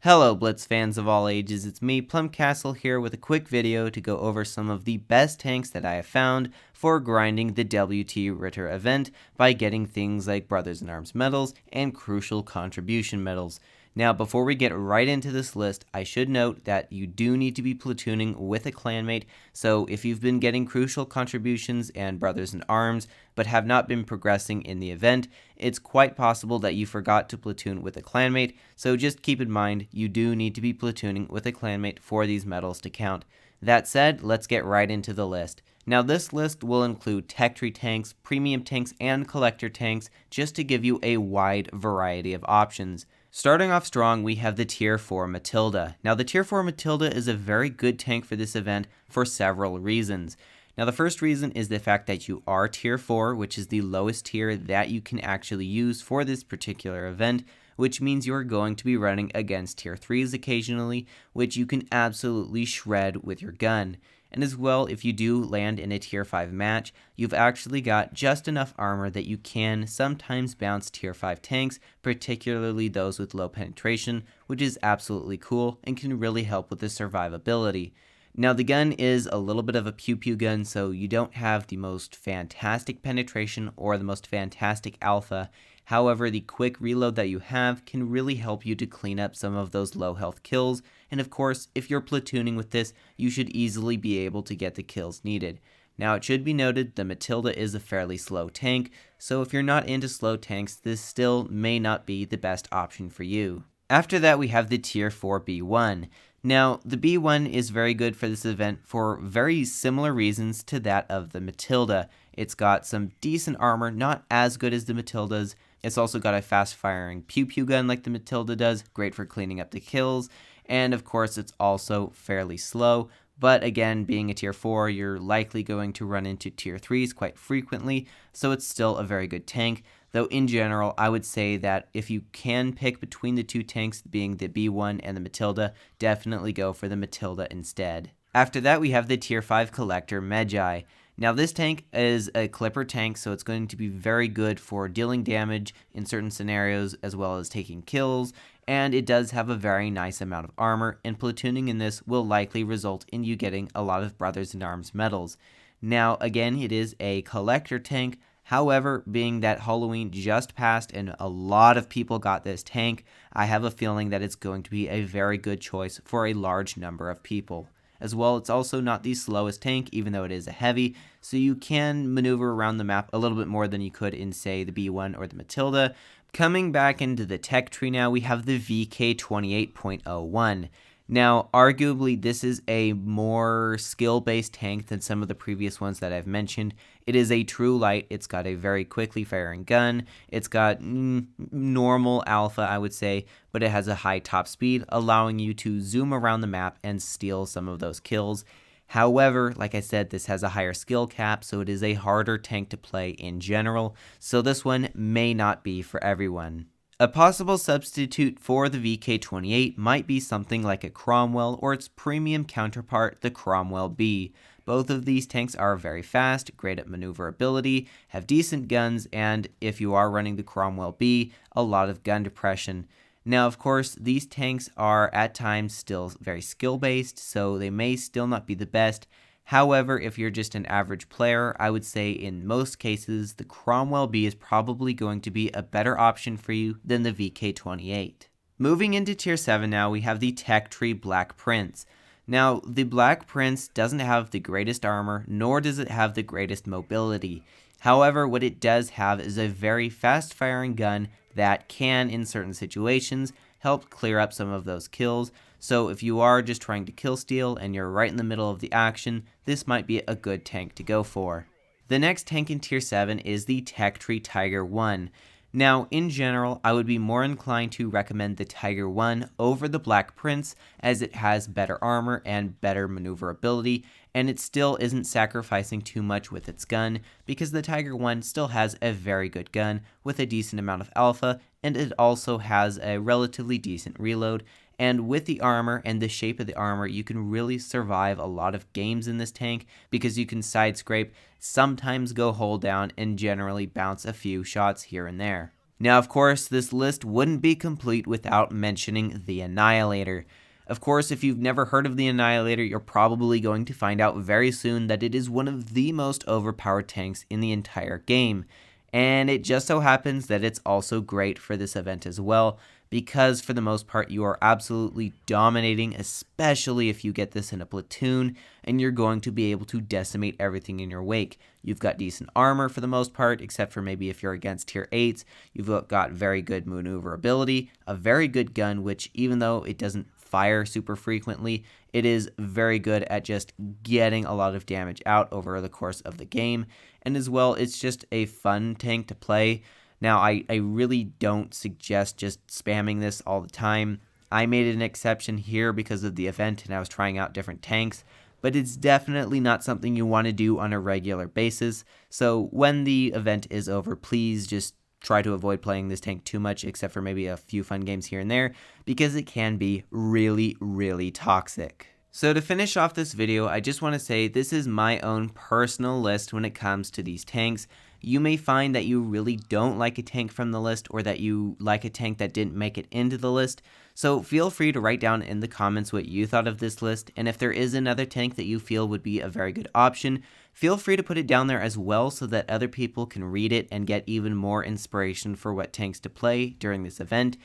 Hello Blitz fans of all ages, it's me PlumCastle here with a quick video to go over some of the best tanks that I have found for grinding the WT Ritter event by getting things like Brothers in Arms medals and crucial contribution medals. Now before we get right into this list, I should note that you do need to be platooning with a clanmate, so if you've been getting crucial contributions and Brothers in Arms but have not been progressing in the event, it's quite possible that you forgot to platoon with a clanmate, so just keep in mind you do need to be platooning with a clanmate for these medals to count. That said, let's get right into the list. Now this list will include tech tree tanks, premium tanks, and collector tanks just to give you a wide variety of options. Starting off strong, we have the Tier 4 Matilda. Now the Tier 4 Matilda is a very good tank for this event for several reasons. Now the first reason is the fact that you are Tier 4, which is the lowest tier that you can actually use for this particular event, which means you are going to be running against Tier 3s occasionally, which you can absolutely shred with your gun. And as well, if you do land in a Tier 5 match, you've actually got just enough armor that you can sometimes bounce Tier 5 tanks, particularly those with low penetration, which is absolutely cool and can really help with the survivability. Now the gun is a little bit of a pew-pew gun, so you don't have the most fantastic penetration or the most fantastic alpha. However, the quick reload that you have can really help you to clean up some of those low health kills, and of course, if you're platooning with this, you should easily be able to get the kills needed. Now it should be noted the Matilda is a fairly slow tank, so if you're not into slow tanks, this still may not be the best option for you. After that, we have the Tier 4 B1. Now, the B1 is very good for this event for very similar reasons to that of the Matilda. It's got some decent armor, not as good as the Matilda's. It's also got a fast-firing pew-pew gun like the Matilda does, great for cleaning up the kills. And of course, it's also fairly slow. But again, being a Tier 4, you're likely going to run into Tier 3s quite frequently, so it's still a very good tank. Though in general, I would say that if you can pick between the two tanks, being the B1 and the Matilda, definitely go for the Matilda instead. After that, we have the Tier 5 Collector Medjay. Now this tank is a clipper tank, so it's going to be very good for dealing damage in certain scenarios as well as taking kills, and it does have a very nice amount of armor, and platooning in this will likely result in you getting a lot of Brothers in Arms medals. Now again, it is a collector tank. However, being that Halloween just passed and a lot of people got this tank, I have a feeling that it's going to be a very good choice for a large number of people. As well, it's also not the slowest tank, even though it is a heavy, so you can maneuver around the map a little bit more than you could in, say, the B1 or the Matilda. Coming back into the tech tree now, we have the VK28.01. Now, arguably, this is a more skill-based tank than some of the previous ones that I've mentioned. It is a true light. It's got a very quickly firing gun. It's got normal alpha, I would say, but it has a high top speed, allowing you to zoom around the map and steal some of those kills. However, like I said, this has a higher skill cap, so it is a harder tank to play in general, so this one may not be for everyone. A possible substitute for the VK28 might be something like a Cromwell or its premium counterpart, the Cromwell B. Both of these tanks are very fast, great at maneuverability, have decent guns, and if you are running the Cromwell B, a lot of gun depression. Now, of course, these tanks are at times still very skill-based, so they may still not be the best. However, if you're just an average player, I would say in most cases, the Cromwell B is probably going to be a better option for you than the VK28. Moving into Tier 7 now, we have the Tech Tree Black Prince. Now, the Black Prince doesn't have the greatest armor, nor does it have the greatest mobility. However, what it does have is a very fast-firing gun that can, in certain situations, help clear up some of those kills. So if you are just trying to kill steal and you're right in the middle of the action, this might be a good tank to go for. The next tank in Tier 7 is the Tech Tree Tiger 1. Now, in general, I would be more inclined to recommend the Tiger 1 over the Black Prince, as it has better armor and better maneuverability, and it still isn't sacrificing too much with its gun, because the Tiger 1 still has a very good gun with a decent amount of alpha, and it also has a relatively decent reload. And with the armor and the shape of the armor, you can really survive a lot of games in this tank because you can side scrape, sometimes go hold down, and generally bounce a few shots here and there. Now, of course, this list wouldn't be complete without mentioning the Annihilator. Of course, if you've never heard of the Annihilator, you're probably going to find out very soon that it is one of the most overpowered tanks in the entire game. And it just so happens that it's also great for this event as well, because for the most part you are absolutely dominating, especially if you get this in a platoon, and you're going to be able to decimate everything in your wake. You've got decent armor for the most part, except for maybe if you're against tier 8s. You've got very good maneuverability, a very good gun, which even though it doesn't fire super frequently, it is very good at just getting a lot of damage out over the course of the game. And as well, it's just a fun tank to play. Now, I really don't suggest just spamming this all the time. I made an exception here because of the event and I was trying out different tanks, but it's definitely not something you want to do on a regular basis. So when the event is over, please just try to avoid playing this tank too much, except for maybe a few fun games here and there, because it can be really, really toxic. So to finish off this video, I just want to say this is my own personal list when it comes to these tanks. You may find that you really don't like a tank from the list, or that you like a tank that didn't make it into the list. So feel free to write down in the comments what you thought of this list, and if there is another tank that you feel would be a very good option, feel free to put it down there as well so that other people can read it and get even more inspiration for what tanks to play during this event.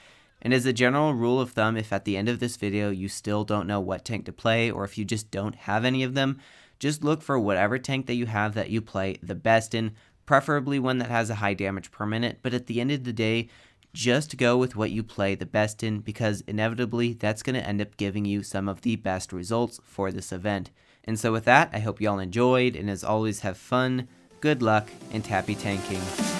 And as a general rule of thumb, if at the end of this video you still don't know what tank to play, or if you just don't have any of them, just look for whatever tank that you have that you play the best in, preferably one that has a high damage per minute. But at the end of the day, just go with what you play the best in, because inevitably that's going to end up giving you some of the best results for this event. And so with that, I hope you all enjoyed, and as always, have fun, good luck, and happy tanking.